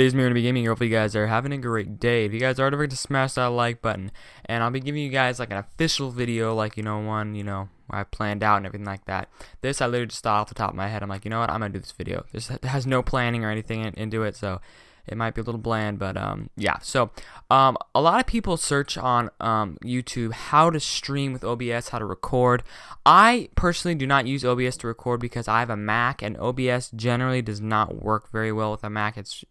It is me, Aaron Gaming. Hopefully you guys are having a great day. If you guys are, don't forget to smash that like button. And I'll be giving you guys like an official video, like, one, where I planned out and everything like that. This, I literally just thought off the top of my head. I'm like, you know what, I'm going to do this video. This has no planning or anything into it, so it might be a little bland, but yeah. So a lot of people search on YouTube how to stream with OBS, how to record. I personally do not use OBS to record because I have a Mac, and OBS generally does not work very well with a Mac. It's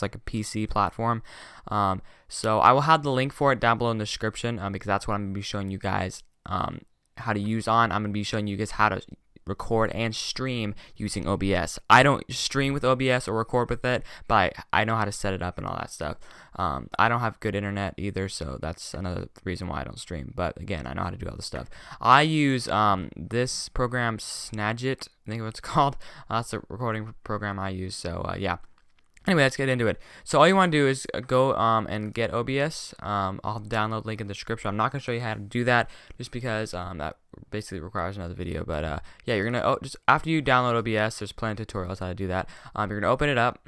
like a PC platform. So I will have the link for it down below in the description because that's what I'm going to be showing you guys how to use on. I'm going to be showing you guys how to record and stream using OBS. I don't stream with OBS or record with it, but I know how to set it up and all that stuff. I don't have good internet either, so that's another reason why I don't stream. But again, I know how to do all this stuff. I use this program, Snagit, I think what it's called. That's the recording program I use. So yeah. Anyway, let's get into it. So all you want to do is go and get OBS. I'll download link in the description. I'm not going to show you how to do that just because that basically requires another video. But yeah, you're going to, just after you download OBS, there's plenty of tutorials how to do that. You're going to open it up.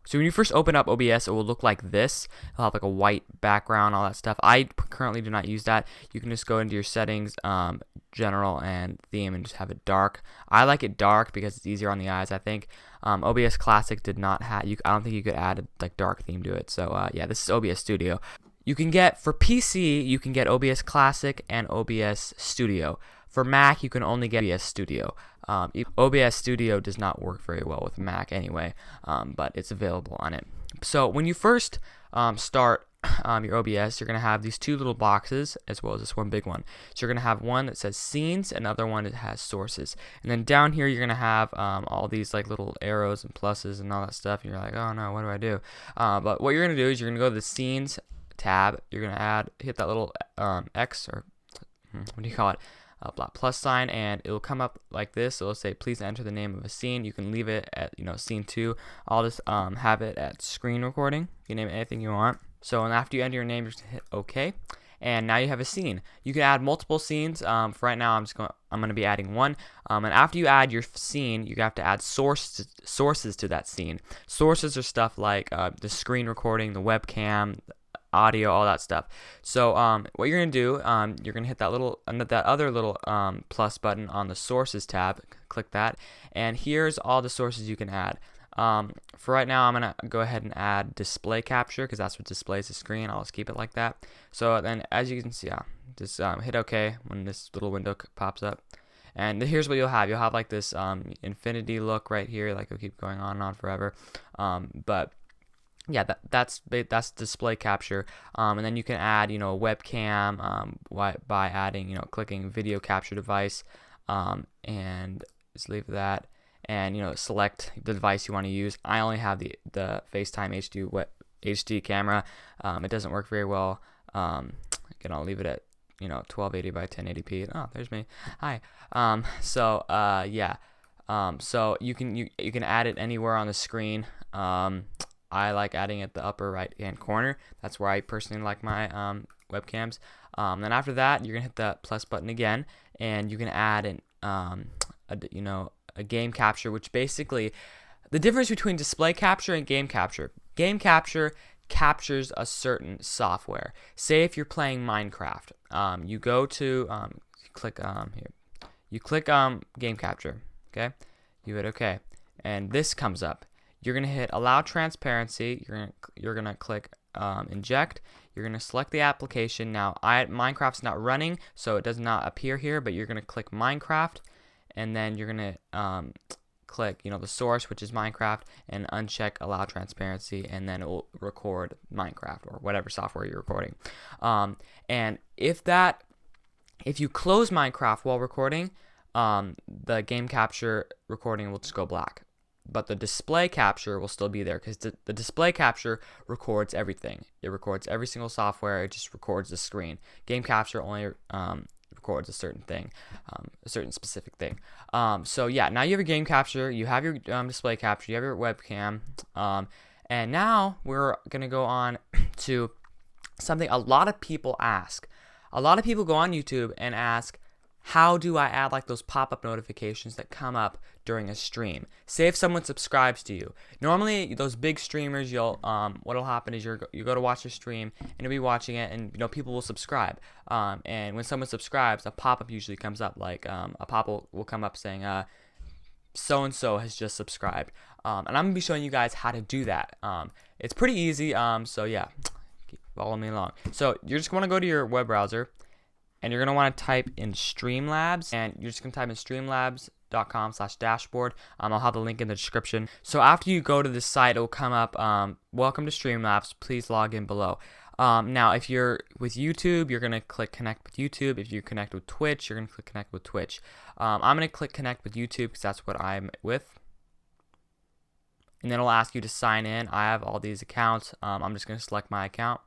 So when you first open up OBS, it will look like this. It'll have like a white background, all that stuff. I currently do not use that. You can just go into your settings, general and theme, and just have it dark. I like it dark because it's easier on the eyes, I think. OBS Classic did not have, I don't think you could add a like dark theme to it. So yeah, this is OBS Studio. You can get, for PC, you can get OBS Classic and OBS Studio. For Mac, you can only get OBS Studio. OBS Studio does not work very well with Mac anyway, but it's available on it. So when you first start your OBS, you're going to have these two little boxes as well as this one big one. So you're going to have one that says scenes, another one that has sources. And then down here you're going to have all these like little arrows and pluses and all that stuff. And you're like, oh no, what do I do? But what you're going to do is you're going to go to the scenes tab. You're going to hit that little X, or what do you call it? Plus sign, and it will come up like this. It'll say please enter the name of a scene. You can leave it at scene 2. I'll just have it at screen recording. You can name it anything you want. So and after you enter your name, just hit OK, and now you have a scene. You can add multiple scenes. For right now, I'm going to be adding one. And after you add your scene, you have to add sources to that scene. Sources are stuff like the screen recording, the webcam, audio, all that stuff. So what you're gonna do, you're gonna hit that other little plus button on the sources tab. Click that, and here's all the sources you can add. For right now, I'm gonna go ahead and add display capture because that's what displays the screen. I'll just keep it like that. So then, as you can see, just hit OK when this little window pops up. And here's what you'll have. You'll have like this infinity look right here, like it'll keep going on and on forever. But yeah, that's display capture, and then you can add a webcam by adding clicking video capture device, and just leave that, and select the device you want to use. I only have the FaceTime HD camera. It doesn't work very well. Again, I'll leave it at 1280 by 1080p. Oh, there's me. Hi. So yeah. So you can add it anywhere on the screen. I like adding it at the upper right hand corner. That's where I personally like my webcams. Then after that, you're gonna hit the plus button again, and you can add a game capture, which basically the difference between display capture and game capture. Game capture captures a certain software. Say if you're playing Minecraft, you go to click here. You click game capture. Okay, you hit OK, and this comes up. You're gonna hit allow transparency. You're gonna click inject. You're gonna select the application. Now Minecraft's not running, so it does not appear here. But you're gonna click Minecraft, and then you're gonna click the source, which is Minecraft, and uncheck allow transparency, and then it will record Minecraft or whatever software you're recording. And if you close Minecraft while recording, the game capture recording will just go black. But the display capture will still be there because the display capture records everything. It records every single software. It just records the screen. Game capture only records a certain thing, a certain specific thing. So yeah, now you have your game capture. You have your display capture. You have your webcam. And now we're going to go on to something a lot of people ask. A lot of people go on YouTube and ask, how do I add like those pop-up notifications that come up during a stream? Say if someone subscribes to you. Normally those big streamers, what'll happen is you go to watch a stream and you'll be watching it, and people will subscribe. And when someone subscribes, a pop-up usually comes up, like a pop-up will come up saying so and so has just subscribed. And I'm gonna be showing you guys how to do that. It's pretty easy. So yeah, keep following me along. So you're just gonna go to your web browser, and you're going to want to type in Streamlabs, and you're just going to type in streamlabs.com/dashboard. I'll have the link in the description. So after you go to this site, it will come up, welcome to Streamlabs, please log in below. Now, if you're with YouTube, you're going to click connect with YouTube. If you connect with Twitch, you're going to click connect with Twitch. I'm going to click connect with YouTube because that's what I'm with. And then it'll ask you to sign in. I have all these accounts. I'm just going to select my account.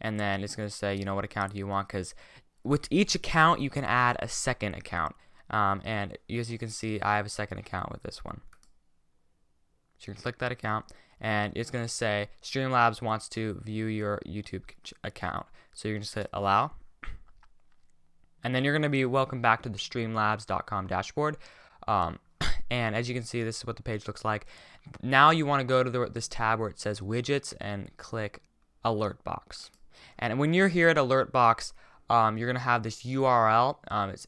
And then it's going to say, what account do you want? Because with each account, you can add a second account. And as you can see, I have a second account with this one. So you can click that account, and it's going to say Streamlabs wants to view your YouTube account. So you're going to say allow. And then you're going to be welcome back to the streamlabs.com dashboard. And as you can see, this is what the page looks like. Now you want to go to this tab where it says widgets and click alert box. And when you're here at alert box, you're going to have this URL.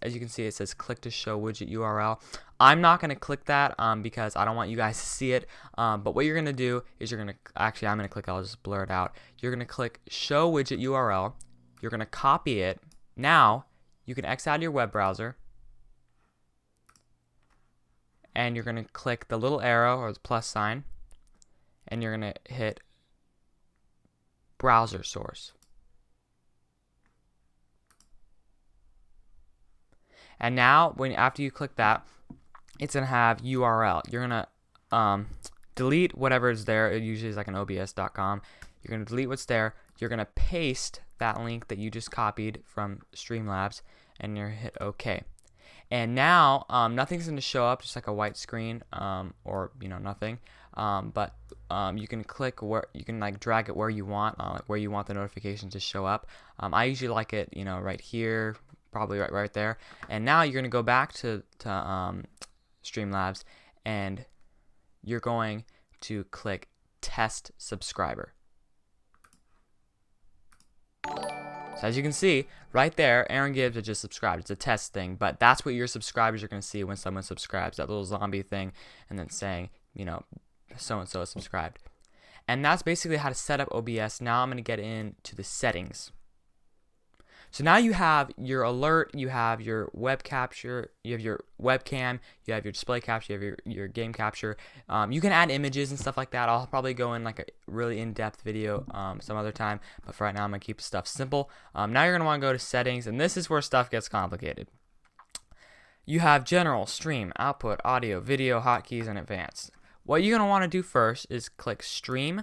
As you can see, it says click to show widget URL. I'm not going to click that because I don't want you guys to see it. But what you're going to do is I'm going to click, I'll just blur it out. You're going to click show widget URL. You're going to copy it. Now, you can X out of your web browser. And you're going to click the little arrow or the plus sign. And you're going to hit browser source. And now, after you click that, it's going to have URL. You're going to delete whatever is there. It usually is like an obs.com. You're going to delete what's there. You're going to paste that link that you just copied from Streamlabs, and you're going to hit OK. And now, nothing's going to show up, just like a white screen, or nothing. But you can click where you can drag it where you want, where you want the notification to show up. I usually like it, right here. Probably right there. And now you're going to go back to Streamlabs, and you're going to click test subscriber. So as you can see right there, Aaron Gibbs has just subscribed. It's a test thing, but that's what your subscribers are going to see when someone subscribes, that little zombie thing, and then saying, so and so is subscribed. And that's basically how to set up OBS. Now I'm going to get into the settings. So now you have your alert, you have your web capture, you have your webcam, you have your display capture, you have your game capture. You can add images and stuff like that. I'll probably go in like a really in-depth video some other time, but for right now I'm going to keep stuff simple. Now you're going to want to go to settings, and this is where stuff gets complicated. You have general, stream, output, audio, video, hotkeys, and advanced. What you're going to want to do first is click stream.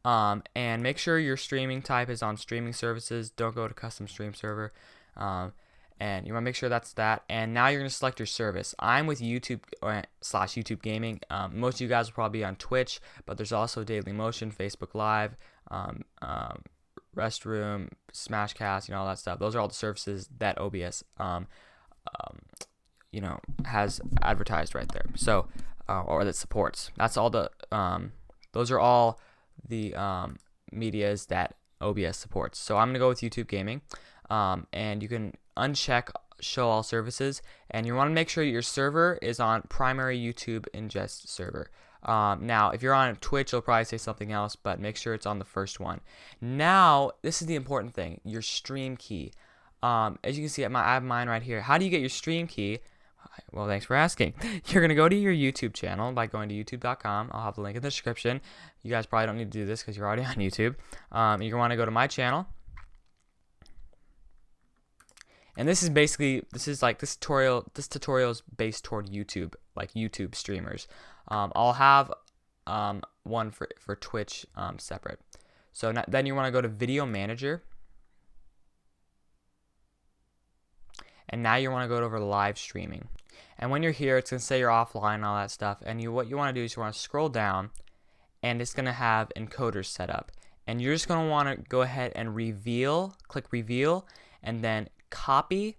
And make sure your streaming type is on streaming services. Don't go to custom stream server. And you want to make sure that's that. And now you're going to select your service. I'm with YouTube /YouTube Gaming. Most of you guys will probably be on Twitch, but there's also Daily Motion, Facebook Live, Restroom, Smashcast, all that stuff. Those are all the services that OBS, has advertised right there. So, or that supports. That's all the, those are all the medias that OBS supports. So I'm going to go with YouTube Gaming, and you can uncheck show all services, and you want to make sure your server is on primary YouTube ingest server. Now if you're on Twitch, it'll probably say something else, but make sure it's on the first one. Now this is the important thing, your stream key. As you can see, I have mine right here. How do you get your stream key? Well, thanks for asking. You're going to go to your YouTube channel by going to youtube.com. I'll have the link in the description. You guys probably don't need to do this because you're already on YouTube. You're going to want to go to my channel. And this is basically, this tutorial is based toward YouTube, like YouTube streamers. I'll have one for Twitch separate. So then you want to go to Video Manager. And now you want to go over to live streaming. And when you're here, it's going to say you're offline and all that stuff. And what you want to do is you want to scroll down, and it's going to have encoders set up. And you're just going to want to go ahead and click reveal, and then copy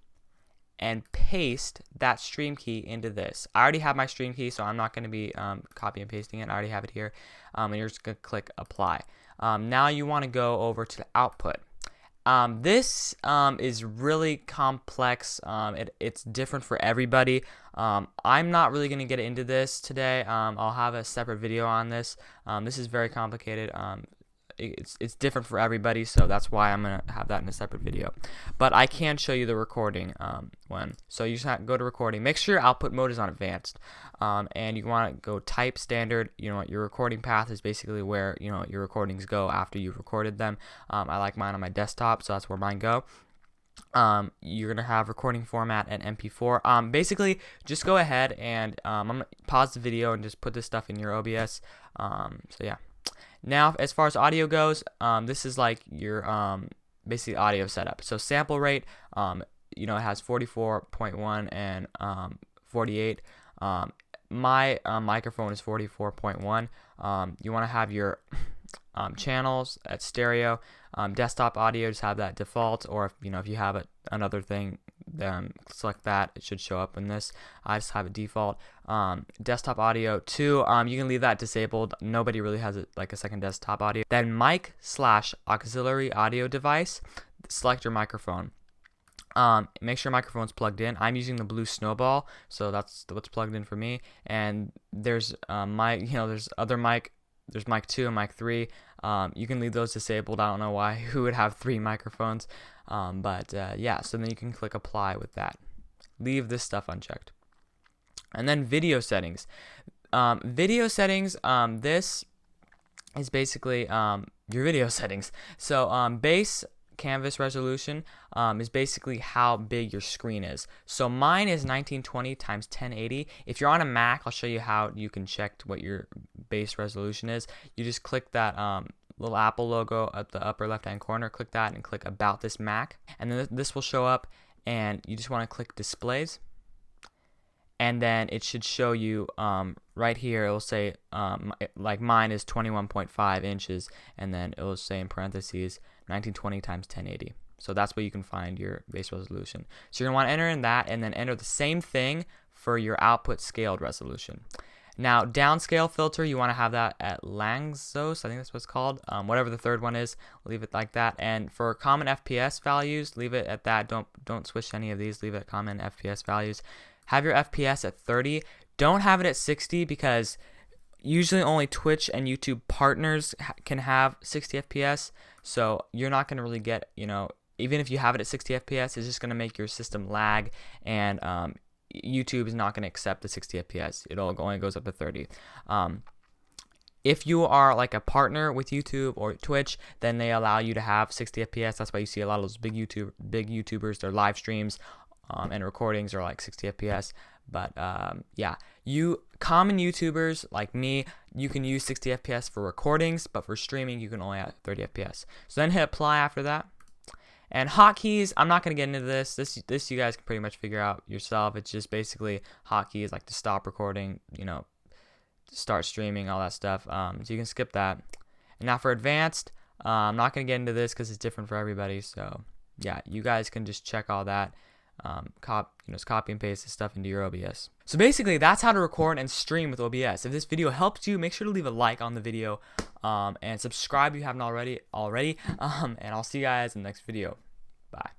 and paste that stream key into this. I already have my stream key, so I'm not going to be copy and pasting it. I already have it here. And you're just going to click apply. Now you want to go over to the output. This is really complex. It's different for everybody. I'm not really going to get into this today. I'll have a separate video on this. This is very complicated. It's different for everybody, so that's why I'm gonna have that in a separate video. But I can show you the recording one. So you just have to go to recording. Make sure your output mode is on advanced, and you want to go type standard. You know what, your recording path is basically where your recordings go after you've recorded them. I like mine on my desktop, so that's where mine go. You're gonna have recording format and MP4. Basically, just go ahead and I'm gonna pause the video and just put this stuff in your OBS. So yeah. Now, as far as audio goes, this is like your basically audio setup. So sample rate, it has 44.1 and 48. My microphone is 44.1. You want to have your channels at stereo. Desktop audio, just have that default, or if you have another thing, then select that. It should show up in this. I just have a default. Desktop audio 2, you can leave that disabled. Nobody really has it like a second desktop audio. Then mic/auxiliary audio device, select your microphone. Make sure your microphone's plugged in. I'm using the blue snowball, so that's what's plugged in for me. And there's there's other mic. There's mic 2 and mic 3. You can leave those disabled. I don't know why who would have 3 microphones. Yeah, so then you can click apply with that. Leave this stuff unchecked. And then video settings. This is basically your video settings. So base canvas resolution is basically how big your screen is. So mine is 1920 times 1080. If you're on a Mac, I'll show you how you can check what your base resolution is. You just click that little Apple logo at the upper left hand corner, click that and click about this Mac, and then this will show up, and you just want to click displays, and then it should show you right here. It will say like mine is 21.5 inches, and then it will say in parentheses 1920 times 1080. So that's where you can find your base resolution. So you're gonna want to enter in that, and then enter the same thing for your output scaled resolution. Now, downscale filter, you want to have that at Langsos, I think that's what it's called. Whatever the third one is, leave it like that. And for common FPS values, leave it at that. Don't switch any of these. Leave it at common FPS values. Have your FPS at 30. Don't have it at 60 because usually only Twitch and YouTube partners can have 60 FPS. So you're not going to really get, even if you have it at 60 FPS, it's just going to make your system lag, and YouTube is not going to accept the 60 FPS. It only goes up to 30. If you are like a partner with YouTube or Twitch, then they allow you to have 60 FPS. That's why you see a lot of those big YouTubers, their live streams and recordings are like 60 FPS. But yeah, common YouTubers like me, you can use 60 FPS for recordings, but for streaming, you can only have 30 FPS. So then hit apply after that. And hotkeys, I'm not going to get into this. This you guys can pretty much figure out yourself. It's just basically hotkeys like to stop recording, to start streaming, all that stuff. So you can skip that. And now for advanced, I'm not going to get into this because it's different for everybody. So yeah, you guys can just check all that. Just copy and paste this stuff into your OBS. So basically, that's how to record and stream with OBS. If this video helped you, make sure to leave a like on the video, and subscribe if you haven't already. And I'll see you guys in the next video. Bye.